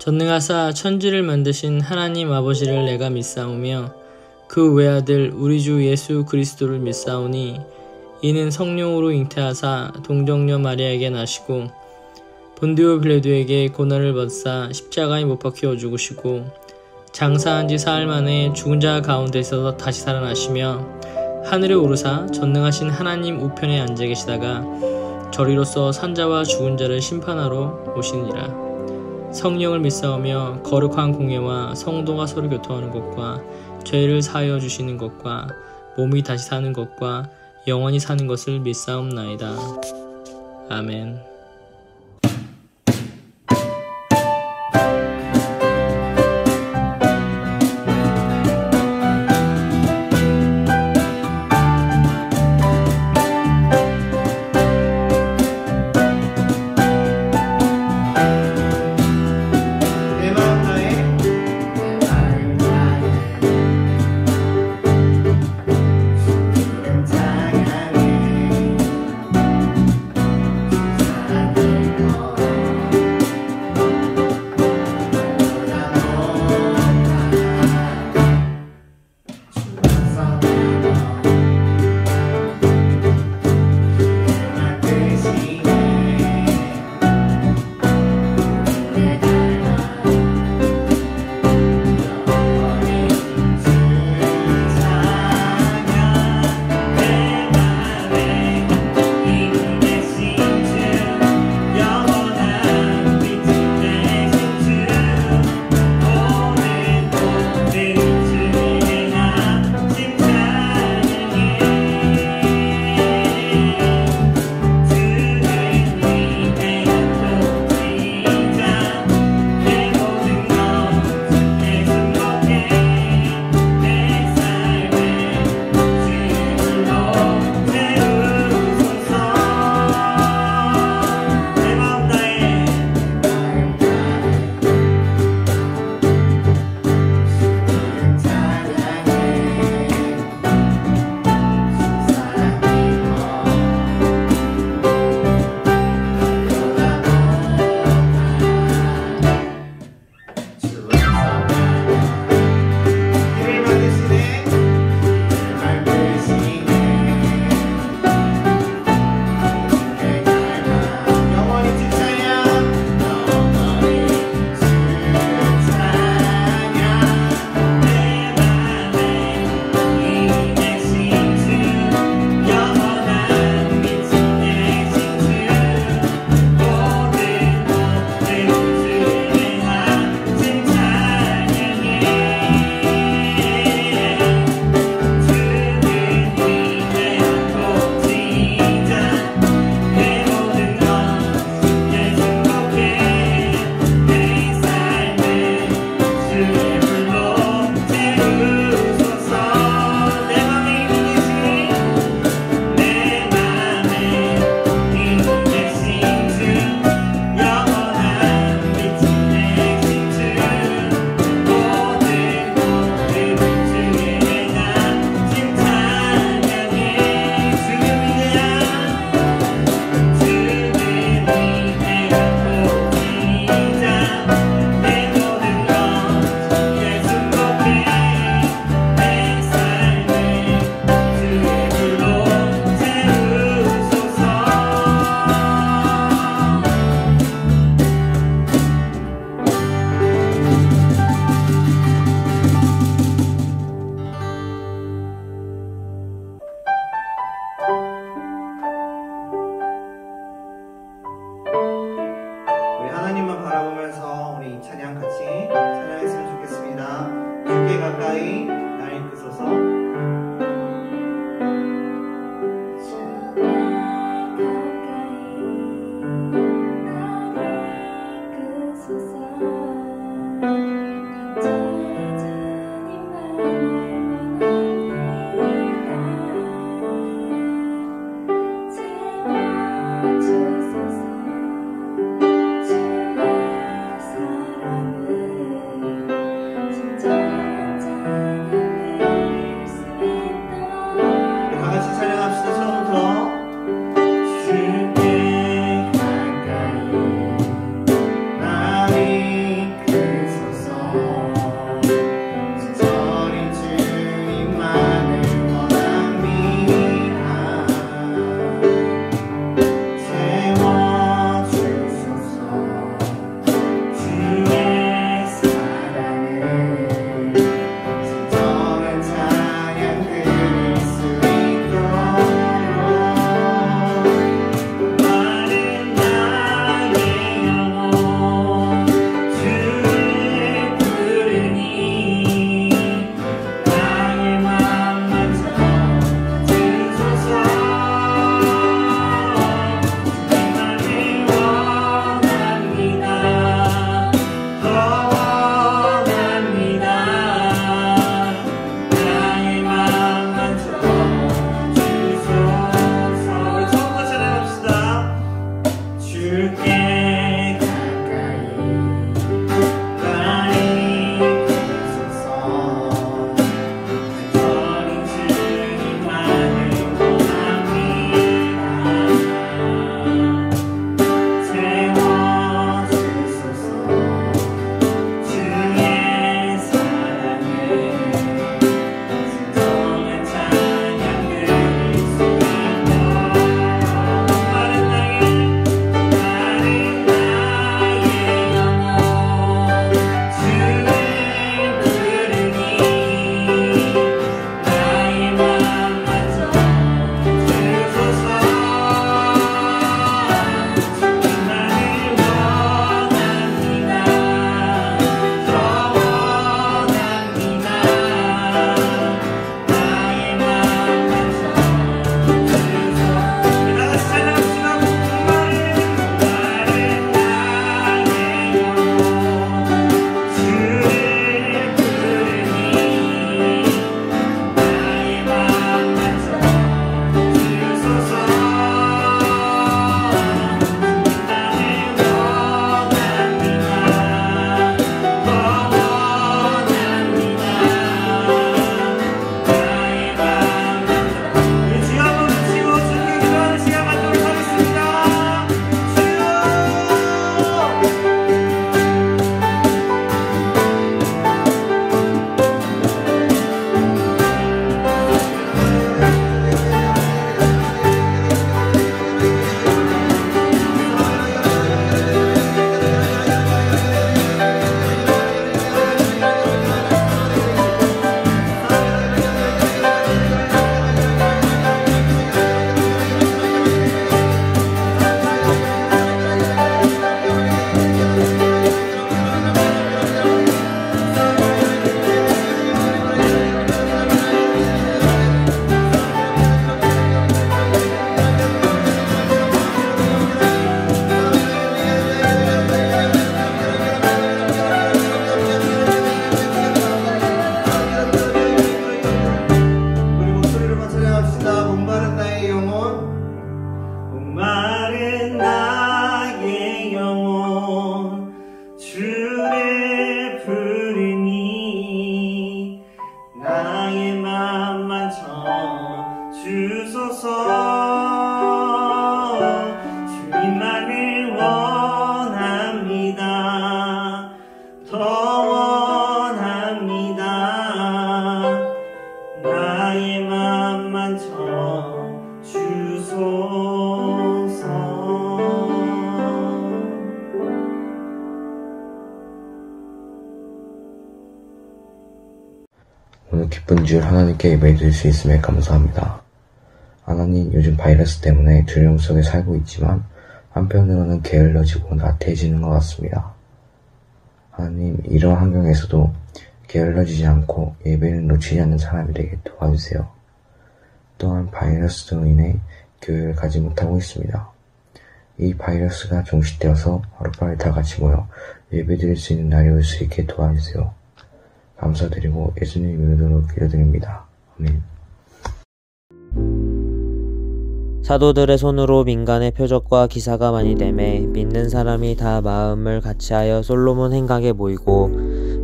전능하사 천지를 만드신 하나님 아버지를 내가 믿사오며 그 외아들 우리 주 예수 그리스도를 믿사오니 이는 성령으로 잉태하사 동정녀 마리아에게 나시고 본디오 빌라도에게 고난을 받사 십자가에 못 박혀 죽으시고 장사한 지 사흘 만에 죽은 자 가운데서 다시 살아나시며 하늘에 오르사 전능하신 하나님 우편에 앉아 계시다가 저리로서 산자와 죽은 자를 심판하러 오시니라. 성령을 믿사오며 거룩한 공예와 성도가 서로 교통하는 것과 죄를 사하여 주시는 것과 몸이 다시 사는 것과 영원히 사는 것을 믿사옵나이다. 아멘. 기쁜 줄 하나님께 예배드릴 수 있음에 감사합니다. 하나님, 요즘 바이러스 때문에 두려움 속에 살고 있지만 한편으로는 게을러지고 나태해지는 것 같습니다. 하나님, 이러한 환경에서도 게을러지지 않고 예배를 놓치지 않는 사람이 되게 도와주세요. 또한 바이러스로 인해 교회를 가지 못하고 있습니다. 이 바이러스가 종식되어서 하루빨리 다 같이 모여 예배드릴 수 있는 날이 올 수 있게 도와주세요. 감사드리고 예수님 이름으로 기도드립니다. 아멘. 사도들의 손으로 민간의 표적과 기사가 많이 되매 믿는 사람이 다 마음을 같이하여 솔로몬 행각에 모이고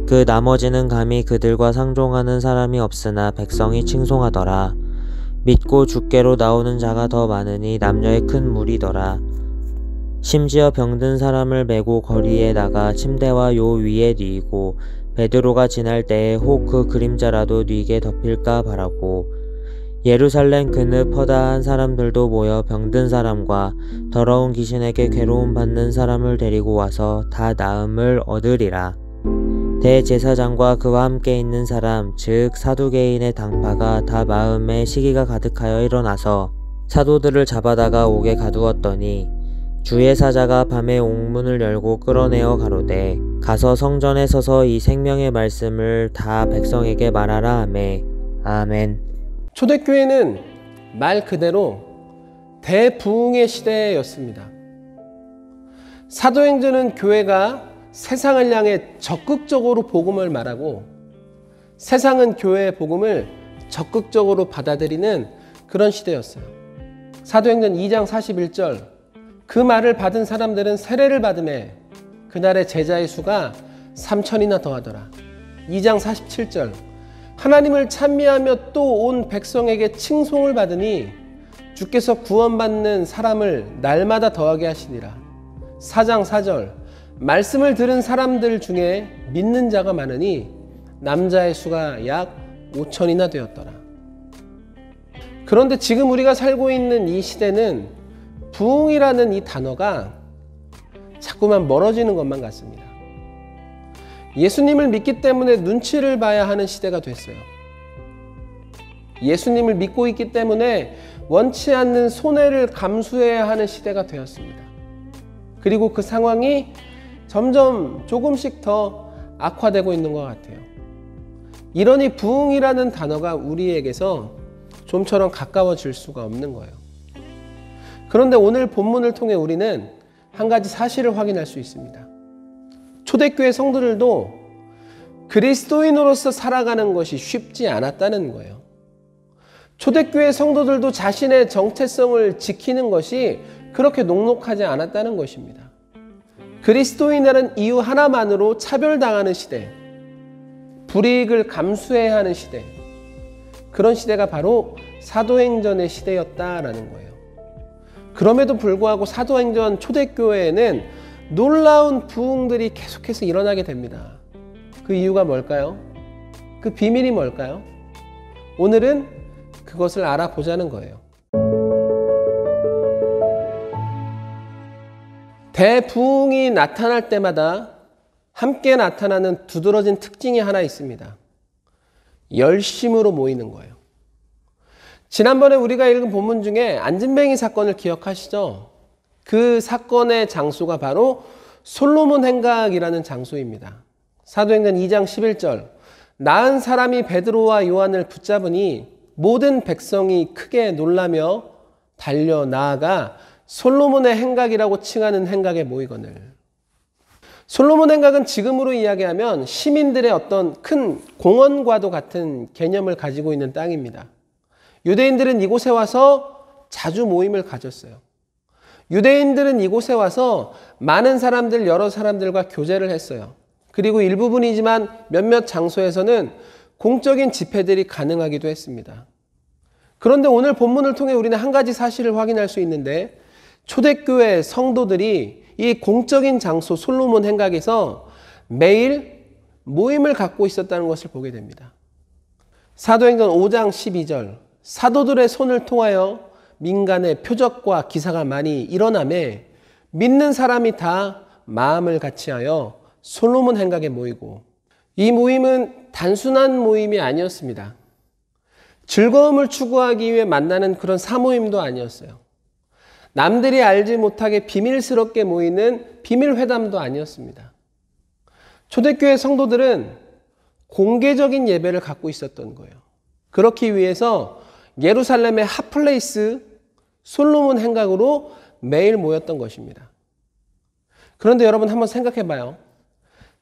그 나머지는 감히 그들과 상종하는 사람이 없으나 백성이 칭송하더라. 믿고 주께로 나오는 자가 더 많으니 남녀의 큰 무리더라. 심지어 병든 사람을 메고 거리에 나가 침대와 요 위에 뉘고 베드로가 지날 때에 혹 그 그림자라도 뉘게 덮일까 바라고 예루살렘 그늪 허다한 사람들도 모여 병든 사람과 더러운 귀신에게 괴로움 받는 사람을 데리고 와서 다 나음을 얻으리라. 대제사장과 그와 함께 있는 사람 즉 사두개인의 당파가 다 마음에 시기가 가득하여 일어나서 사도들을 잡아다가 옥에 가두었더니 주의 사자가 밤에 옥문을 열고 끌어내어 가로되 가서 성전에 서서 이 생명의 말씀을 다 백성에게 말하라 하매 아멘. 초대교회는 말 그대로 대부흥의 시대였습니다. 사도행전은 교회가 세상을 향해 적극적으로 복음을 말하고 세상은 교회의 복음을 적극적으로 받아들이는 그런 시대였어요. 사도행전 2장 41절 그 말을 받은 사람들은 세례를 받음에 그날의 제자의 수가 3,000이나 더하더라. 2장 47절 하나님을 찬미하며 또 온 백성에게 칭송을 받으니 주께서 구원받는 사람을 날마다 더하게 하시니라. 4장 4절 말씀을 들은 사람들 중에 믿는 자가 많으니 남자의 수가 약 5,000이나 되었더라. 그런데 지금 우리가 살고 있는 이 시대는 부흥이라는 이 단어가 자꾸만 멀어지는 것만 같습니다. 예수님을 믿기 때문에 눈치를 봐야 하는 시대가 됐어요. 예수님을 믿고 있기 때문에 원치 않는 손해를 감수해야 하는 시대가 되었습니다. 그리고 그 상황이 점점 조금씩 더 악화되고 있는 것 같아요. 이러니 부흥이라는 단어가 우리에게서 좀처럼 가까워질 수가 없는 거예요. 그런데 오늘 본문을 통해 우리는 한 가지 사실을 확인할 수 있습니다. 초대교회 성도들도 그리스도인으로서 살아가는 것이 쉽지 않았다는 거예요. 초대교회 성도들도 자신의 정체성을 지키는 것이 그렇게 녹록하지 않았다는 것입니다. 그리스도인이라는 이유 하나만으로 차별당하는 시대, 불이익을 감수해야 하는 시대, 그런 시대가 바로 사도행전의 시대였다라는 거예요. 그럼에도 불구하고 사도행전 초대교회에는 놀라운 부흥들이 계속해서 일어나게 됩니다. 그 이유가 뭘까요? 그 비밀이 뭘까요? 오늘은 그것을 알아보자는 거예요. 대부흥이 나타날 때마다 함께 나타나는 두드러진 특징이 하나 있습니다. 열심으로 모이는 거예요. 지난번에 우리가 읽은 본문 중에 안진뱅이 사건을 기억하시죠? 그 사건의 장소가 바로 솔로몬 행각이라는 장소입니다. 사도행전 2장 11절 나은 사람이 베드로와 요한을 붙잡으니 모든 백성이 크게 놀라며 달려 나아가 솔로몬의 행각이라고 칭하는 행각에 모이거늘. 솔로몬 행각은 지금으로 이야기하면 시민들의 어떤 큰 공원과도 같은 개념을 가지고 있는 땅입니다. 유대인들은 이곳에 와서 자주 모임을 가졌어요. 유대인들은 이곳에 와서 많은 사람들, 여러 사람들과 교제를 했어요. 그리고 일부분이지만 몇몇 장소에서는 공적인 집회들이 가능하기도 했습니다. 그런데 오늘 본문을 통해 우리는 한 가지 사실을 확인할 수 있는데 초대교회 성도들이 이 공적인 장소 솔로몬 행각에서 매일 모임을 갖고 있었다는 것을 보게 됩니다. 사도행전 5장 12절 사도들의 손을 통하여 민간의 표적과 기사가 많이 일어나매 믿는 사람이 다 마음을 같이하여 솔로몬 행각에 모이고 이 모임은 단순한 모임이 아니었습니다. 즐거움을 추구하기 위해 만나는 그런 사모임도 아니었어요. 남들이 알지 못하게 비밀스럽게 모이는 비밀회담도 아니었습니다. 초대교회 성도들은 공개적인 예배를 갖고 있었던 거예요. 그렇기 위해서 예루살렘의 핫플레이스 솔로몬 행각으로 매일 모였던 것입니다. 그런데 여러분 한번 생각해 봐요.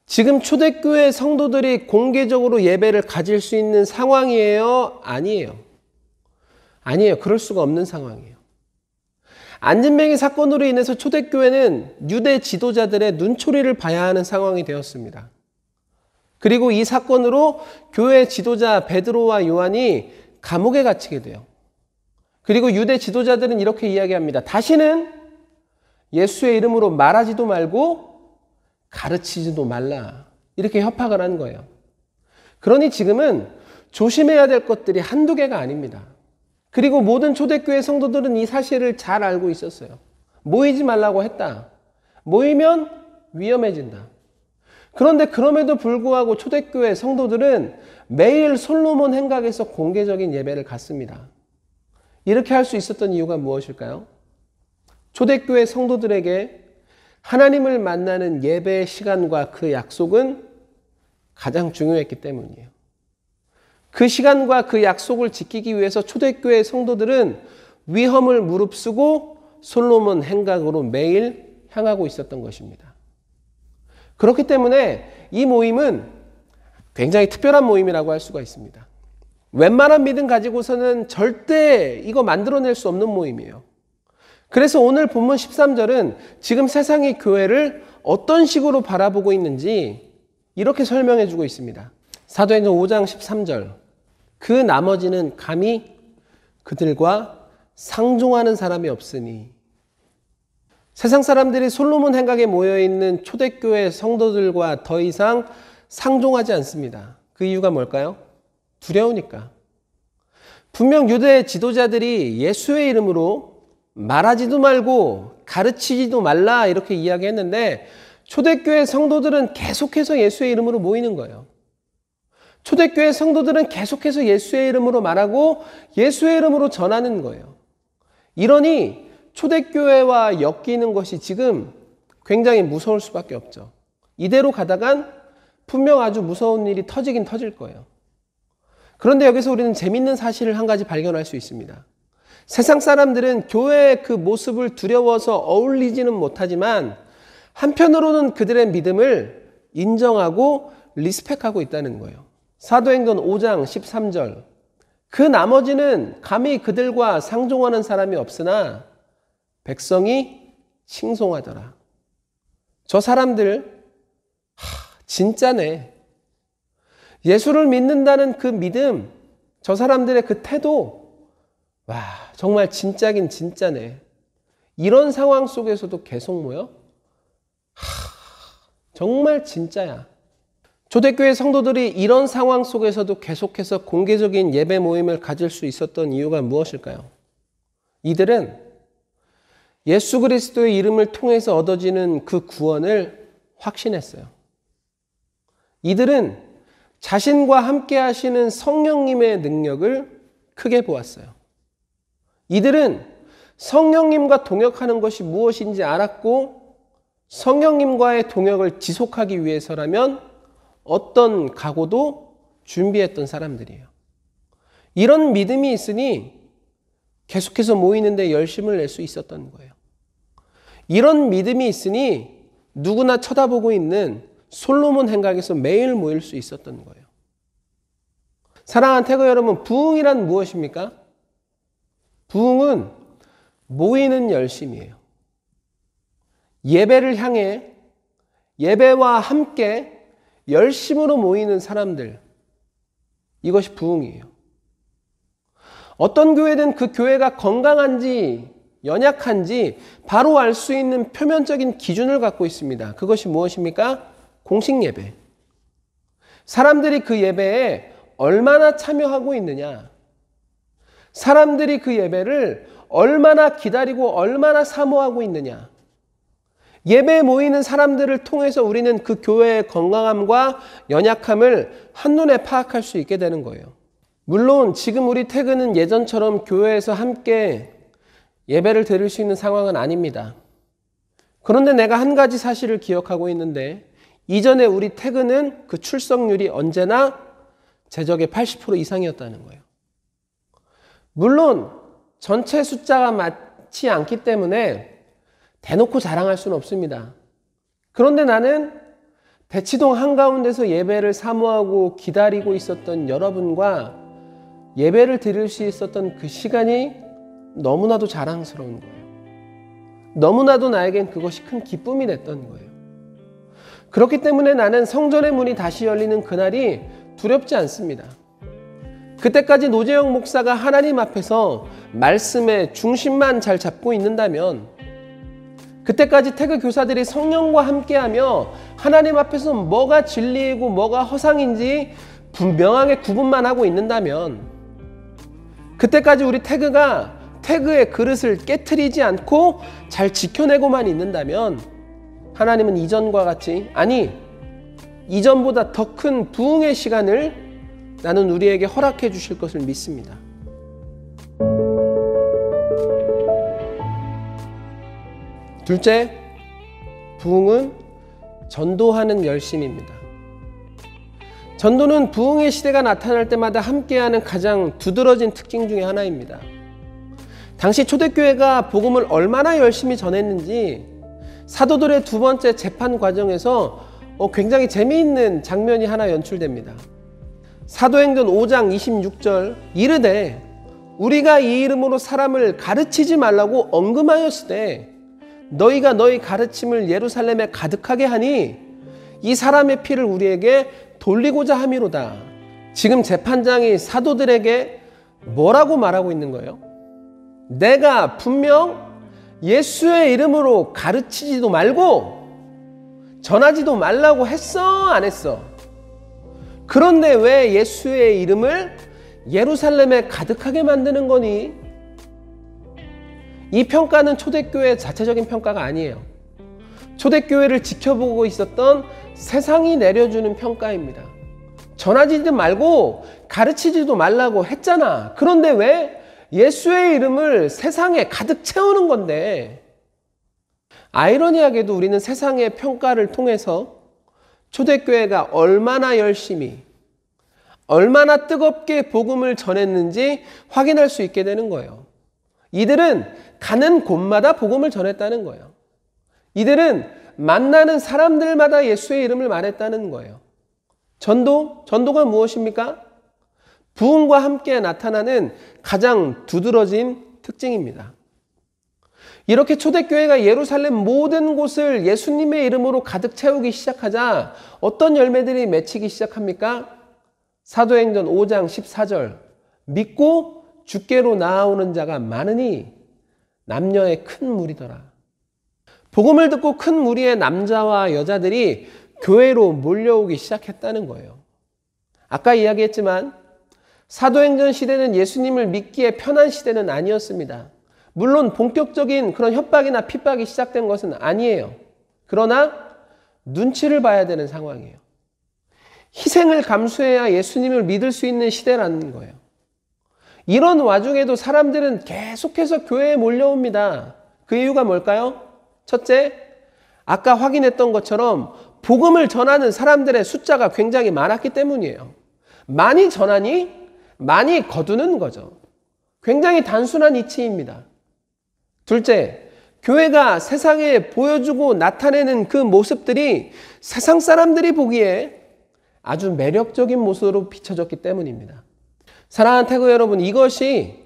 지금 초대교회 성도들이 공개적으로 예배를 가질 수 있는 상황이에요? 아니에요. 아니에요. 그럴 수가 없는 상황이에요. 안진뱅이 사건으로 인해서 초대교회는 유대 지도자들의 눈초리를 봐야 하는 상황이 되었습니다. 그리고 이 사건으로 교회 지도자 베드로와 요한이 감옥에 갇히게 돼요. 그리고 유대 지도자들은 이렇게 이야기합니다. 다시는 예수의 이름으로 말하지도 말고 가르치지도 말라. 이렇게 협박을 한 거예요. 그러니 지금은 조심해야 될 것들이 한두 개가 아닙니다. 그리고 모든 초대교회 성도들은 이 사실을 잘 알고 있었어요. 모이지 말라고 했다. 모이면 위험해진다. 그런데 그럼에도 불구하고 초대교회 성도들은 매일 솔로몬 행각에서 공개적인 예배를 갖습니다. 이렇게 할 수 있었던 이유가 무엇일까요? 초대교회 성도들에게 하나님을 만나는 예배의 시간과 그 약속은 가장 중요했기 때문이에요. 그 시간과 그 약속을 지키기 위해서 초대교회 성도들은 위험을 무릅쓰고 솔로몬 행각으로 매일 향하고 있었던 것입니다. 그렇기 때문에 이 모임은 굉장히 특별한 모임이라고 할 수가 있습니다. 웬만한 믿음 가지고서는 절대 이거 만들어낼 수 없는 모임이에요. 그래서 오늘 본문 13절은 지금 세상이 교회를 어떤 식으로 바라보고 있는지 이렇게 설명해 주고 있습니다. 사도행전 5장 13절. 그 나머지는 감히 그들과 상종하는 사람이 없으니. 세상 사람들이 솔로몬 행각에 모여있는 초대교회 성도들과 더 이상 상종하지 않습니다. 그 이유가 뭘까요? 두려우니까. 분명 유대 지도자들이 예수의 이름으로 말하지도 말고 가르치지도 말라 이렇게 이야기했는데 초대교회 성도들은 계속해서 예수의 이름으로 모이는 거예요. 초대교회 성도들은 계속해서 예수의 이름으로 말하고 예수의 이름으로 전하는 거예요. 이러니 초대교회와 엮이는 것이 지금 굉장히 무서울 수밖에 없죠. 이대로 가다간 분명 아주 무서운 일이 터지긴 터질 거예요. 그런데 여기서 우리는 재밌는 사실을 한 가지 발견할 수 있습니다. 세상 사람들은 교회의 그 모습을 두려워서 어울리지는 못하지만 한편으로는 그들의 믿음을 인정하고 리스펙하고 있다는 거예요. 사도행전 5장 13절. 그 나머지는 감히 그들과 상종하는 사람이 없으나 백성이 칭송하더라. 저 사람들 진짜네. 예수를 믿는다는 그 믿음, 저 사람들의 그 태도, 와 정말 진짜긴 진짜네. 이런 상황 속에서도 계속 모여? 정말 진짜야. 초대교회 성도들이 이런 상황 속에서도 계속해서 공개적인 예배 모임을 가질 수 있었던 이유가 무엇일까요? 이들은 예수 그리스도의 이름을 통해서 얻어지는 그 구원을 확신했어요. 이들은 자신과 함께 하시는 성령님의 능력을 크게 보았어요. 이들은 성령님과 동역하는 것이 무엇인지 알았고 성령님과의 동역을 지속하기 위해서라면 어떤 각오도 준비했던 사람들이에요. 이런 믿음이 있으니 계속해서 모이는데 열심을 낼 수 있었던 거예요. 이런 믿음이 있으니 누구나 쳐다보고 있는 솔로몬 행각에서 매일 모일 수 있었던 거예요. 사랑하는 태거 여러분, 부흥이란 무엇입니까? 부흥은 모이는 열심이에요. 예배를 향해 예배와 함께 열심으로 모이는 사람들, 이것이 부흥이에요. 어떤 교회든 그 교회가 건강한지 연약한지 바로 알 수 있는 표면적인 기준을 갖고 있습니다. 그것이 무엇입니까? 공식 예배. 사람들이 그 예배에 얼마나 참여하고 있느냐, 사람들이 그 예배를 얼마나 기다리고 얼마나 사모하고 있느냐. 예배에 모이는 사람들을 통해서 우리는 그 교회의 건강함과 연약함을 한눈에 파악할 수 있게 되는 거예요. 물론 지금 우리 태그는 예전처럼 교회에서 함께 예배를 드릴 수 있는 상황은 아닙니다. 그런데 내가 한 가지 사실을 기억하고 있는데 이전에 우리 태그는 그 출석률이 언제나 제적의 80% 이상이었다는 거예요. 물론 전체 숫자가 맞지 않기 때문에 대놓고 자랑할 수는 없습니다. 그런데 나는 대치동 한가운데서 예배를 사모하고 기다리고 있었던 여러분과 예배를 드릴 수 있었던 그 시간이 너무나도 자랑스러운 거예요. 너무나도 나에겐 그것이 큰 기쁨이 됐던 거예요. 그렇기 때문에 나는 성전의 문이 다시 열리는 그날이 두렵지 않습니다. 그때까지 노재영 목사가 하나님 앞에서 말씀의 중심만 잘 잡고 있는다면, 그때까지 태그 교사들이 성령과 함께하며 하나님 앞에서 뭐가 진리이고 뭐가 허상인지 분명하게 구분만 하고 있는다면, 그때까지 우리 태그가 태그의 그릇을 깨트리지 않고 잘 지켜내고만 있는다면 하나님은 이전과 같이, 아니 이전보다 더 큰 부흥의 시간을 나는 우리에게 허락해 주실 것을 믿습니다. 둘째, 부흥은 전도하는 열심입니다. 전도는 부흥의 시대가 나타날 때마다 함께하는 가장 두드러진 특징 중에 하나입니다. 당시 초대교회가 복음을 얼마나 열심히 전했는지 사도들의 두 번째 재판 과정에서 굉장히 재미있는 장면이 하나 연출됩니다. 사도행전 5장 26절, 이르되 우리가 이 이름으로 사람을 가르치지 말라고 언금하였으되 너희가 너희 가르침을 예루살렘에 가득하게 하니 이 사람의 피를 우리에게 돌리고자 함이로다. 지금 재판장이 사도들에게 뭐라고 말하고 있는 거예요? 내가 분명 예수의 이름으로 가르치지도 말고 전하지도 말라고 했어, 안 했어? 그런데 왜 예수의 이름을 예루살렘에 가득하게 만드는 거니? 이 평가는 초대교회 자체적인 평가가 아니에요. 초대교회를 지켜보고 있었던 세상이 내려주는 평가입니다. 전하지도 말고 가르치지도 말라고 했잖아. 그런데 왜 예수의 이름을 세상에 가득 채우는 건데? 아이러니하게도 우리는 세상의 평가를 통해서 초대교회가 얼마나 열심히, 얼마나 뜨겁게 복음을 전했는지 확인할 수 있게 되는 거예요. 이들은 가는 곳마다 복음을 전했다는 거예요. 이들은 만나는 사람들마다 예수의 이름을 말했다는 거예요. 전도가 무엇입니까? 부흥과 함께 나타나는 가장 두드러진 특징입니다. 이렇게 초대교회가 예루살렘 모든 곳을 예수님의 이름으로 가득 채우기 시작하자 어떤 열매들이 맺히기 시작합니까? 사도행전 5장 14절, 믿고 주께로 나아오는 자가 많으니 남녀의 큰 무리더라. 복음을 듣고 큰 무리의 남자와 여자들이 교회로 몰려오기 시작했다는 거예요. 아까 이야기했지만 사도행전 시대는 예수님을 믿기에 편한 시대는 아니었습니다. 물론 본격적인 그런 협박이나 핍박이 시작된 것은 아니에요. 그러나 눈치를 봐야 되는 상황이에요. 희생을 감수해야 예수님을 믿을 수 있는 시대라는 거예요. 이런 와중에도 사람들은 계속해서 교회에 몰려옵니다. 그 이유가 뭘까요? 첫째, 아까 확인했던 것처럼 복음을 전하는 사람들의 숫자가 굉장히 많았기 때문이에요. 많이 전하니 많이 거두는 거죠. 굉장히 단순한 이치입니다. 둘째, 교회가 세상에 보여주고 나타내는 그 모습들이 세상 사람들이 보기에 아주 매력적인 모습으로 비춰졌기 때문입니다. 사랑하는 태그 여러분, 이것이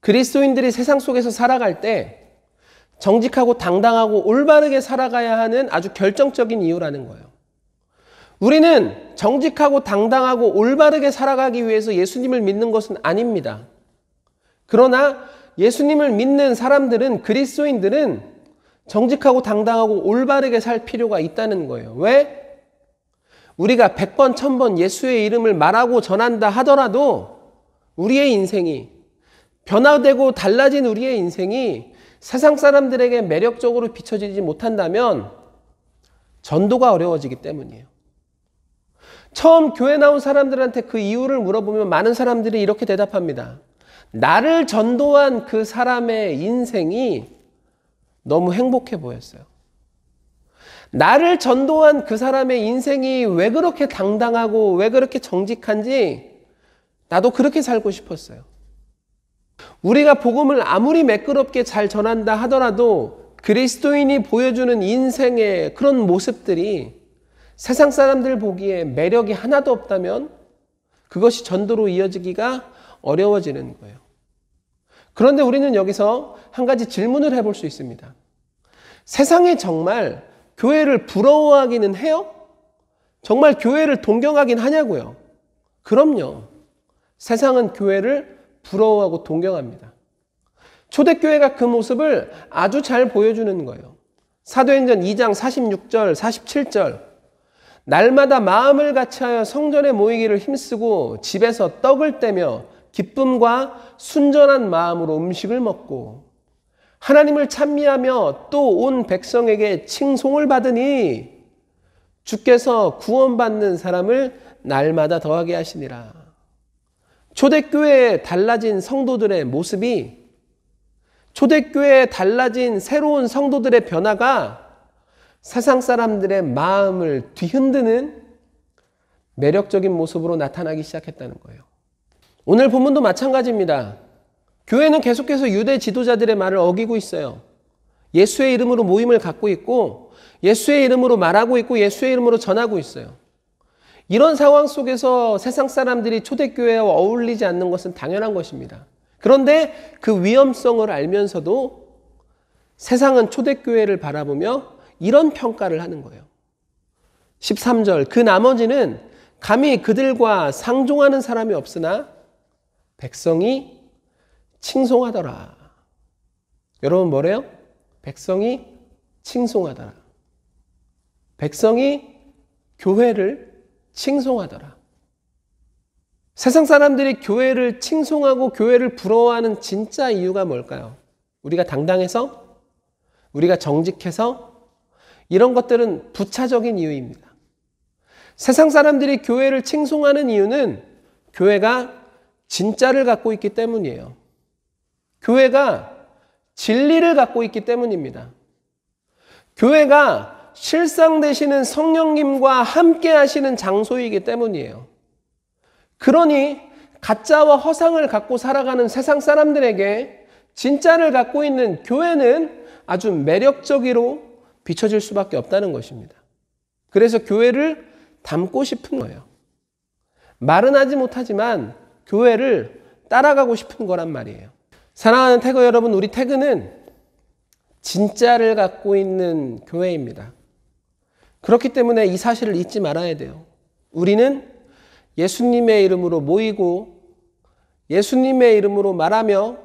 그리스도인들이 세상 속에서 살아갈 때 정직하고 당당하고 올바르게 살아가야 하는 아주 결정적인 이유라는 거예요. 우리는 정직하고 당당하고 올바르게 살아가기 위해서 예수님을 믿는 것은 아닙니다. 그러나 예수님을 믿는 사람들은, 그리스도인들은 정직하고 당당하고 올바르게 살 필요가 있다는 거예요. 왜? 우리가 100번, 1000번 예수의 이름을 말하고 전한다 하더라도 우리의 인생이, 변화되고 달라진 우리의 인생이 세상 사람들에게 매력적으로 비춰지지 못한다면 전도가 어려워지기 때문이에요. 처음 교회 나온 사람들한테 그 이유를 물어보면 많은 사람들이 이렇게 대답합니다. 나를 전도한 그 사람의 인생이 너무 행복해 보였어요. 나를 전도한 그 사람의 인생이 왜 그렇게 당당하고 왜 그렇게 정직한지 나도 그렇게 살고 싶었어요. 우리가 복음을 아무리 매끄럽게 잘 전한다 하더라도 그리스도인이 보여주는 인생의 그런 모습들이 세상 사람들 보기에 매력이 하나도 없다면 그것이 전도로 이어지기가 어려워지는 거예요. 그런데 우리는 여기서 한 가지 질문을 해볼 수 있습니다. 세상에 정말 교회를 부러워하기는 해요? 정말 교회를 동경하긴 하냐고요? 그럼요. 세상은 교회를 부러워하고 동경합니다. 초대교회가 그 모습을 아주 잘 보여주는 거예요. 사도행전 2장 46절, 47절. 날마다 마음을 같이하여 성전에 모이기를 힘쓰고 집에서 떡을 떼며 기쁨과 순전한 마음으로 음식을 먹고 하나님을 찬미하며 또 온 백성에게 칭송을 받으니 주께서 구원받는 사람을 날마다 더하게 하시니라. 초대교회에 달라진 성도들의 모습이, 초대교회에 달라진 새로운 성도들의 변화가 세상 사람들의 마음을 뒤흔드는 매력적인 모습으로 나타나기 시작했다는 거예요. 오늘 본문도 마찬가지입니다. 교회는 계속해서 유대 지도자들의 말을 어기고 있어요. 예수의 이름으로 모임을 갖고 있고 예수의 이름으로 말하고 있고 예수의 이름으로 전하고 있어요. 이런 상황 속에서 세상 사람들이 초대교회와 어울리지 않는 것은 당연한 것입니다. 그런데 그 위험성을 알면서도 세상은 초대교회를 바라보며 이런 평가를 하는 거예요. 13절, 그 나머지는 감히 그들과 상종하는 사람이 없으나 백성이 칭송하더라. 여러분 뭐래요? 백성이 칭송하더라. 백성이 교회를 칭송하더라. 세상 사람들이 교회를 칭송하고 교회를 부러워하는 진짜 이유가 뭘까요? 우리가 당당해서? 우리가 정직해서? 이런 것들은 부차적인 이유입니다. 세상 사람들이 교회를 칭송하는 이유는 교회가 진짜를 갖고 있기 때문이에요. 교회가 진리를 갖고 있기 때문입니다. 교회가 실상 되시는 성령님과 함께 하시는 장소이기 때문이에요. 그러니 가짜와 허상을 갖고 살아가는 세상 사람들에게 진짜를 갖고 있는 교회는 아주 매력적으로 비춰질 수밖에 없다는 것입니다. 그래서 교회를 닮고 싶은 거예요. 말은 하지 못하지만 교회를 따라가고 싶은 거란 말이에요. 사랑하는 태그 여러분, 우리 태그는 진짜를 갖고 있는 교회입니다. 그렇기 때문에 이 사실을 잊지 말아야 돼요. 우리는 예수님의 이름으로 모이고 예수님의 이름으로 말하며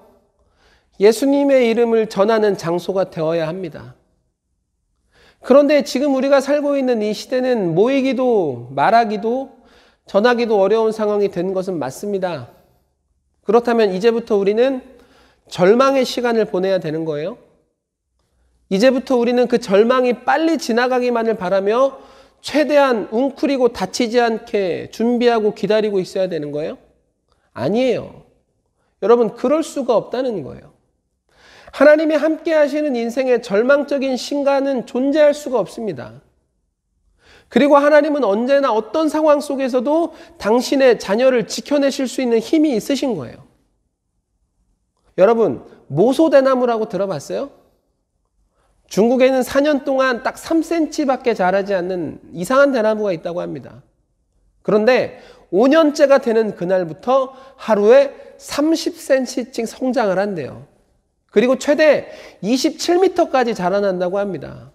예수님의 이름을 전하는 장소가 되어야 합니다. 그런데 지금 우리가 살고 있는 이 시대는 모이기도 말하기도 전하기도 어려운 상황이 된 것은 맞습니다. 그렇다면 이제부터 우리는 절망의 시간을 보내야 되는 거예요. 이제부터 우리는 그 절망이 빨리 지나가기만을 바라며 최대한 웅크리고 다치지 않게 준비하고 기다리고 있어야 되는 거예요? 아니에요. 여러분, 그럴 수가 없다는 거예요. 하나님이 함께 하시는 인생의 절망적인 순간은 존재할 수가 없습니다. 그리고 하나님은 언제나 어떤 상황 속에서도 당신의 자녀를 지켜내실 수 있는 힘이 있으신 거예요. 여러분, 모소대나무라고 들어봤어요? 중국에는 4년 동안 딱 3cm밖에 자라지 않는 이상한 대나무가 있다고 합니다. 그런데 5년째가 되는 그날부터 하루에 30cm씩 성장을 한대요. 그리고 최대 27m까지 자라난다고 합니다.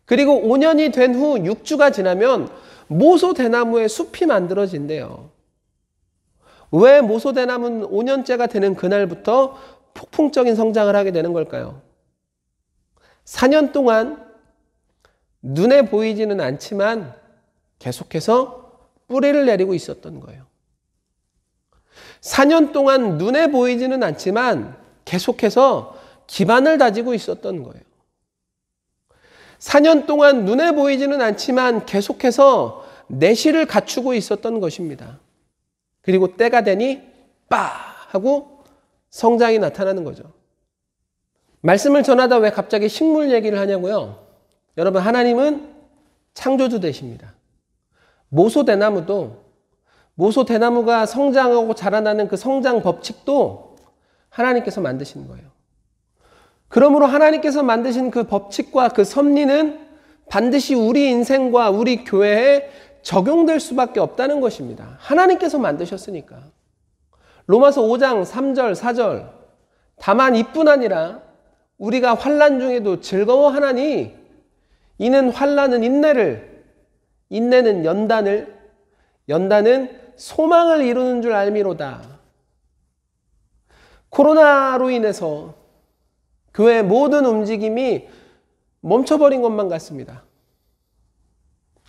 그리고 5년이 된 후 6주가 지나면 모소대나무의 숲이 만들어진대요. 왜 모소대나무는 5년째가 되는 그날부터 폭풍적인 성장을 하게 되는 걸까요? 4년 동안 눈에 보이지는 않지만 계속해서 뿌리를 내리고 있었던 거예요. 4년 동안 눈에 보이지는 않지만 계속해서 기반을 다지고 있었던 거예요. 4년 동안 눈에 보이지는 않지만 계속해서 내실을 갖추고 있었던 것입니다. 그리고 때가 되니 빠 하고 성장이 나타나는 거죠. 말씀을 전하다 왜 갑자기 식물 얘기를 하냐고요? 여러분, 하나님은 창조주 되십니다. 모소대나무가 성장하고 자라나는 그 성장 법칙도 하나님께서 만드신 거예요. 그러므로 하나님께서 만드신 그 법칙과 그 섭리는 반드시 우리 인생과 우리 교회에 적용될 수밖에 없다는 것입니다. 하나님께서 만드셨으니까. 로마서 5장 3절 4절 다만 이뿐 아니라 우리가 환난 중에도 즐거워하나니 이는 환난은 인내를, 인내는 연단을, 연단은 소망을 이루는 줄 알미로다. 코로나로 인해서 교회의 모든 움직임이 멈춰버린 것만 같습니다.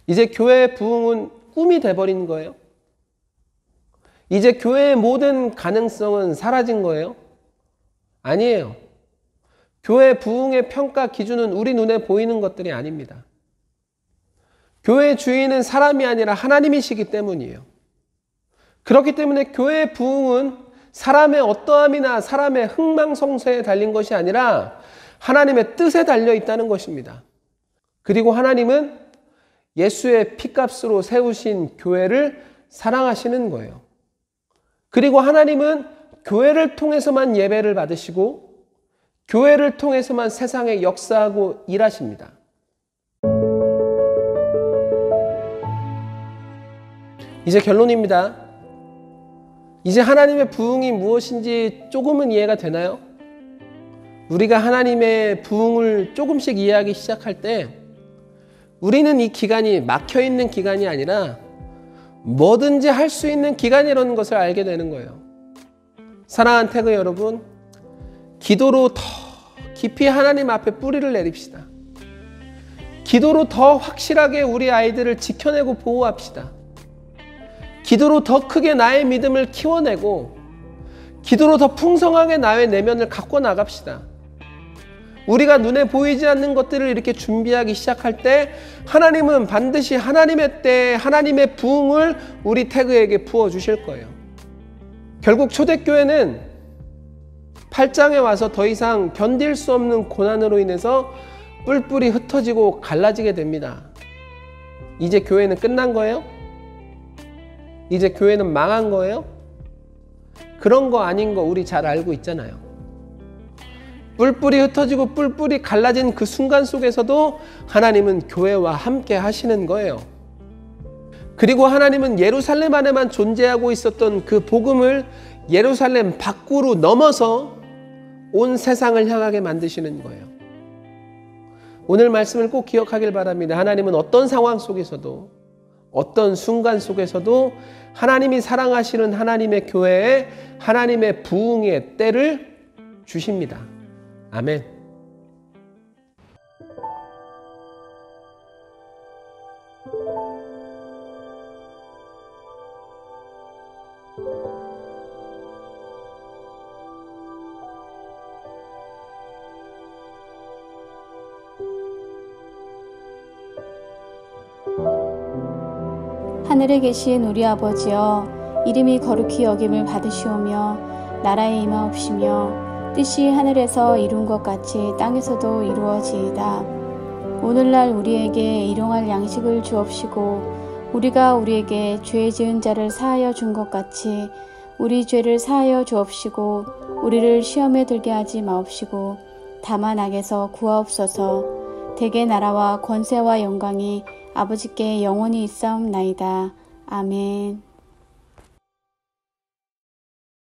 이제 교회의 부흥은 꿈이 돼버린 거예요? 이제 교회의 모든 가능성은 사라진 거예요? 아니에요. 교회 부흥의 평가 기준은 우리 눈에 보이는 것들이 아닙니다. 교회의 주인은 사람이 아니라 하나님이시기 때문이에요. 그렇기 때문에 교회의 부흥은 사람의 어떠함이나 사람의 흥망성쇠에 달린 것이 아니라 하나님의 뜻에 달려 있다는 것입니다. 그리고 하나님은 예수의 피값으로 세우신 교회를 사랑하시는 거예요. 그리고 하나님은 교회를 통해서만 예배를 받으시고 교회를 통해서만 세상에 역사하고 일하십니다. 이제 결론입니다. 이제 하나님의 부흥이 무엇인지 조금은 이해가 되나요? 우리가 하나님의 부흥을 조금씩 이해하기 시작할 때 우리는 이 기간이 막혀있는 기간이 아니라 뭐든지 할 수 있는 기간이라는 것을 알게 되는 거예요. 사랑하는 태그 여러분, 기도로 더 깊이 하나님 앞에 뿌리를 내립시다. 기도로 더 확실하게 우리 아이들을 지켜내고 보호합시다. 기도로 더 크게 나의 믿음을 키워내고 기도로 더 풍성하게 나의 내면을 갖고 나갑시다. 우리가 눈에 보이지 않는 것들을 이렇게 준비하기 시작할 때 하나님은 반드시 하나님의 때에 하나님의 부흥을 우리 태그에게 부어주실 거예요. 결국 초대교회는 8장에 와서 더 이상 견딜 수 없는 고난으로 인해서 뿔뿔이 흩어지고 갈라지게 됩니다. 이제 교회는 끝난 거예요? 이제 교회는 망한 거예요? 그런 거 아닌 거 우리 잘 알고 있잖아요. 뿔뿔이 흩어지고 뿔뿔이 갈라진 그 순간 속에서도 하나님은 교회와 함께 하시는 거예요. 그리고 하나님은 예루살렘 안에만 존재하고 있었던 그 복음을 예루살렘 밖으로 넘어서 온 세상을 향하게 만드시는 거예요. 오늘 말씀을 꼭 기억하길 바랍니다. 하나님은 어떤 상황 속에서도 어떤 순간 속에서도 하나님이 사랑하시는 하나님의 교회에 하나님의 부흥의 때를 주십니다. 아멘. 하늘에 계신 우리 아버지여, 이름이 거룩히 여김을 받으시오며 나라에 임하옵시며 뜻이 하늘에서 이룬 것 같이 땅에서도 이루어지이다. 오늘날 우리에게 일용할 양식을 주옵시고 우리가 우리에게 죄 지은 자를 사하여 준 것 같이 우리 죄를 사하여 주옵시고 우리를 시험에 들게 하지 마옵시고 다만 악에서 구하옵소서. 대개 나라와 권세와 영광이 아버지께 영원히 있사옵나이다. 아멘.